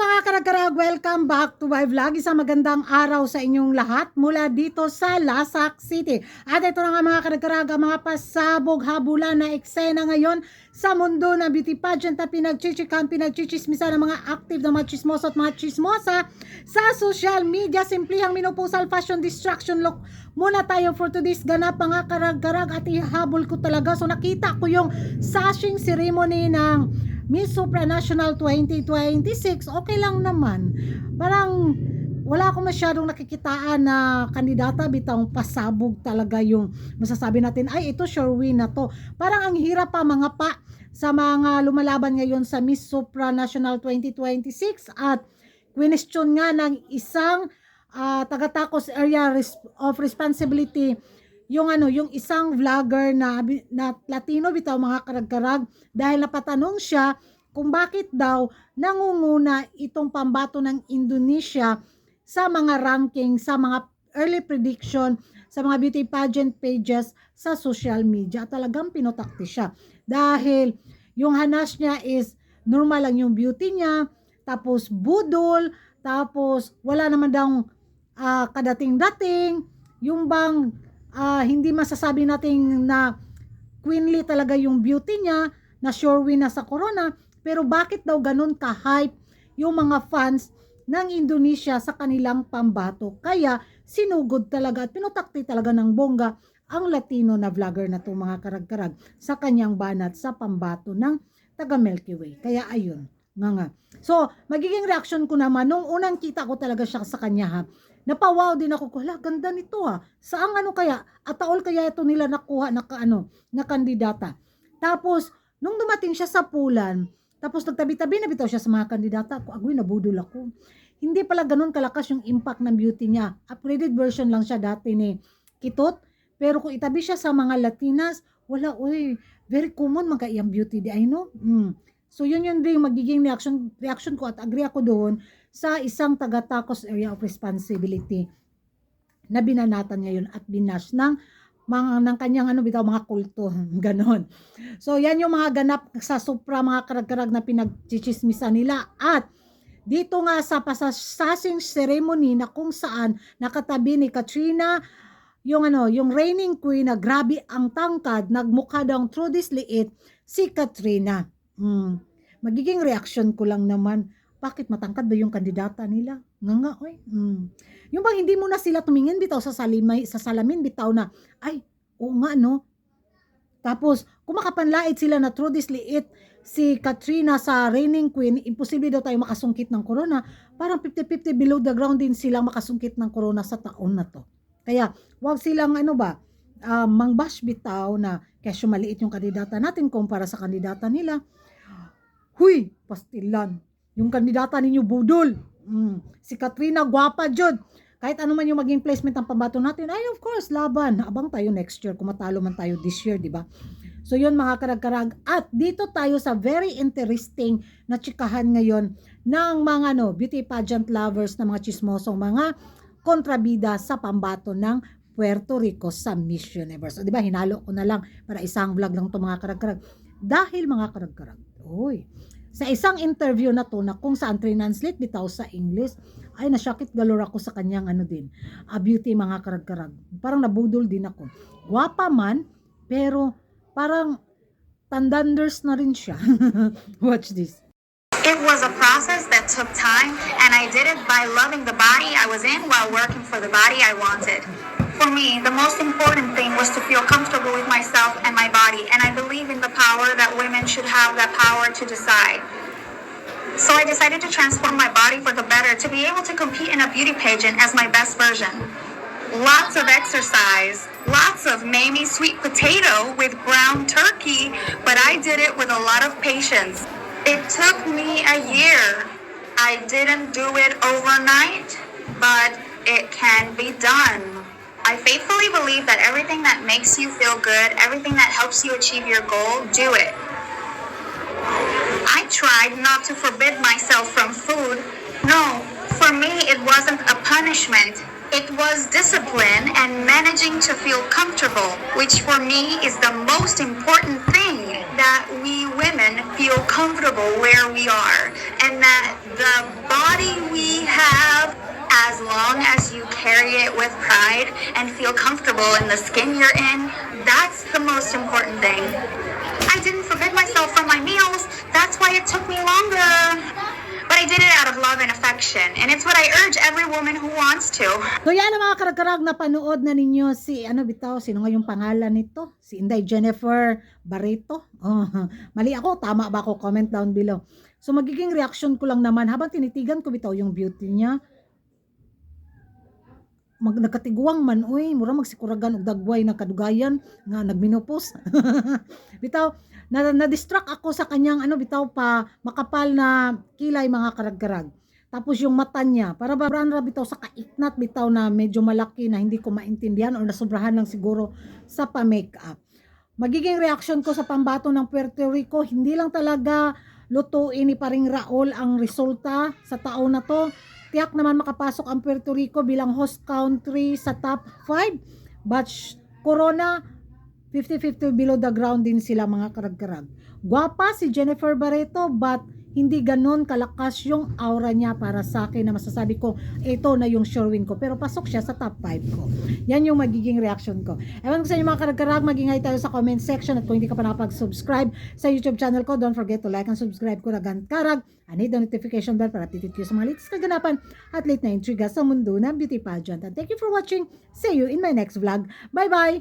mga karag-karag, welcome back to my vlog. Isang magandang araw sa inyong lahat mula dito sa Lasak City. At ito na nga mga karag-karag, mga pasabog habulan na eksena ngayon sa mundo ng beauty pageant na pinagchichismisan ng mga active na mga chismoso at mga chismosa sa social media. Simplihang minupusal fashion distraction look muna tayo for today's ganap mga karag-karag at ihabol ko talaga. So nakita ko yung sashing ceremony ng Miss Supranational 2026, okay lang naman. Parang wala akong masyadong nakikitaan na kandidata, bitang pasabog talaga yung masasabi natin, ay ito sure win na to. Parang ang hirap pa mga pa sa mga lumalaban ngayon sa Miss Supranational 2026 at question nga ng isang taga-Tacos Area of Responsibility yung isang vlogger na Latino bitaw mga karag-karag, dahil napatanong siya kung bakit daw nangunguna itong pambato ng Indonesia sa mga ranking, sa mga early prediction, sa mga beauty pageant pages sa social media. At talagang pinotakti siya dahil yung hanas niya is normal lang yung beauty niya, tapos budol, tapos wala naman daw kadating-dating, yung bang hindi masasabi natin na queenly talaga yung beauty niya, na sure win na sa corona. Pero bakit daw ganun ka-hype yung mga fans ng Indonesia sa kanilang pambato? Kaya sinugod talaga at pinutakti talaga ng bongga ang Latino na vlogger na itong mga karag-karag sa kanyang banat sa pambato ng taga Milky Way. Kaya ayun, nga. So, magiging reaction ko naman, nung unang kita ko talaga siya sa kanya ha, napawaw din ako, hala, ganda nito ha. Saang ano kaya? Ataol kaya ito nila nakuha na kandidata. Tapos, nung dumating siya sa pulan, tapos nagtabi-tabi na bitaw siya sa mga kandidata, agoy, nabudol ako. Hindi pala ganun kalakas yung impact ng beauty niya. Upgraded version lang siya dati ni Kitot. Pero kung itabi siya sa mga Latinas, wala, very common magkaiyang beauty di ay no? So yun din yung magiging reaction ko, at agree ako doon sa isang taga-Tacos Area of Responsibility na binanatan niya yun at binash ng kanyang mga kulto, ganon. So yan yung mga ganap sa Supra mga karag-karag na pinagchichismisan nila. At dito nga sa pasasasing ceremony na kung saan nakatabi ni Katrina yung reigning queen na grabe ang tangkad, nagmukha daw through this liit si Katrina. Magiging reaction ko lang naman, bakit matangkad ba yung kandidata nila? Yung bang hindi mo na sila tumingin bitaw sa salamin bitaw na, ay, oo nga no. Tapos, kung makapanlait sila na through this liit si Katrina sa reigning queen, imposible daw tayo makasungkit ng corona. Parang 50-50 below the ground din silang makasungkit ng corona sa taon na to. Kaya, wag silang mangbash bitaw na kesyo maliit yung kandidata natin kumpara sa kandidata nila. Huy, pastilan. Yung kandidata ninyo budol. Si Katrina, gwapa jud. Kahit ano man yung maging placement ng pambato natin, ay of course, laban. Abang tayo next year kung matalo man tayo this year, di ba? So yun mga karag-karag. At dito tayo sa very interesting na chikahan ngayon ng mga beauty pageant lovers na mga chismosong mga kontrabida sa pambato ng Puerto Rico sa Miss Universe. So, di ba, hinalo ko na lang para isang vlog lang to mga karag-karag. Dahil mga karag-karag, sa isang interview na to na kung saan translate bitaw sa English, ay nasyakit galore ako sa kanyang beauty mga karag-karag. Parang nabudol din ako. Gwapa man, pero parang tandanders na rin siya. Watch this. It was a process that took time, and I did it by loving the body I was in while working for the body I wanted. For me, the most important thing was to feel comfortable with myself and my body, and I believe in the power that women should have that power to decide. So I decided to transform my body for the better, to be able to compete in a beauty pageant as my best version. Lots of exercise, lots of Mamie sweet potato with ground turkey, but I did it with a lot of patience. It took me a year. I didn't do it overnight, but it can be done. I faithfully believe that everything that makes you feel good, everything that helps you achieve your goal, do it. I tried not to forbid myself from food. No, for me it wasn't a punishment. It was discipline and managing to feel comfortable, which for me is the most important thing, that we women feel comfortable where we are, and that The body we have, as long as you carry it with pride and feel comfortable in the skin you're in, that's the most important thing. I didn't forbid myself from my meals. That's why it took me longer. But I did it out of love and affection, and it's what I urge every woman who wants to. So yan ang mga karag-karag na panood na ninyo si, sino nga yung pangalan nito? Si Inday Jennifer Barreto. Oh, mali ako, tama ba ako? Comment down below. So magiging reaction ko lang naman, habang tinitigan ko bitaw yung beauty niya, nagkatiguang man, mura magsikuragan og dagway na kadugayan nga nagminopos. Bitaw, na-distract ako sa kanyang bitaw pa makapal na kilay mga karag-karag. Tapos yung mata niya, para ra bitaw sa kaiknat bitaw na medyo malaki na hindi ko maintindihan o nasobrahan lang siguro sa pa-makeup. Magiging reaction ko sa pambato ng Puerto Rico, hindi lang talaga lutuin ni Paring Raul ang resulta sa taon na to. Tiyak naman makapasok ang Puerto Rico bilang host country sa top 5. But Corona, 50-50 below the ground din sila mga karag-karag. Gwapa si Jennifer Barreto, but hindi ganon kalakas yung aura niya para sa akin na masasabi ko, ito na yung sure win ko. Pero pasok siya sa top 5 ko. Yan yung magiging reaction ko. Ewan ko sa inyo mga karag-karag, magingay tayo sa comment section at kung hindi ka pa nakapag-subscribe sa YouTube channel ko, don't forget to like and subscribe ko Ragan Karag. I need the notification bell para titit kayo sa mga latest kaganapan at late na intriga sa mundo ng beauty pageant. And thank you for watching. See you in my next vlog. Bye-bye!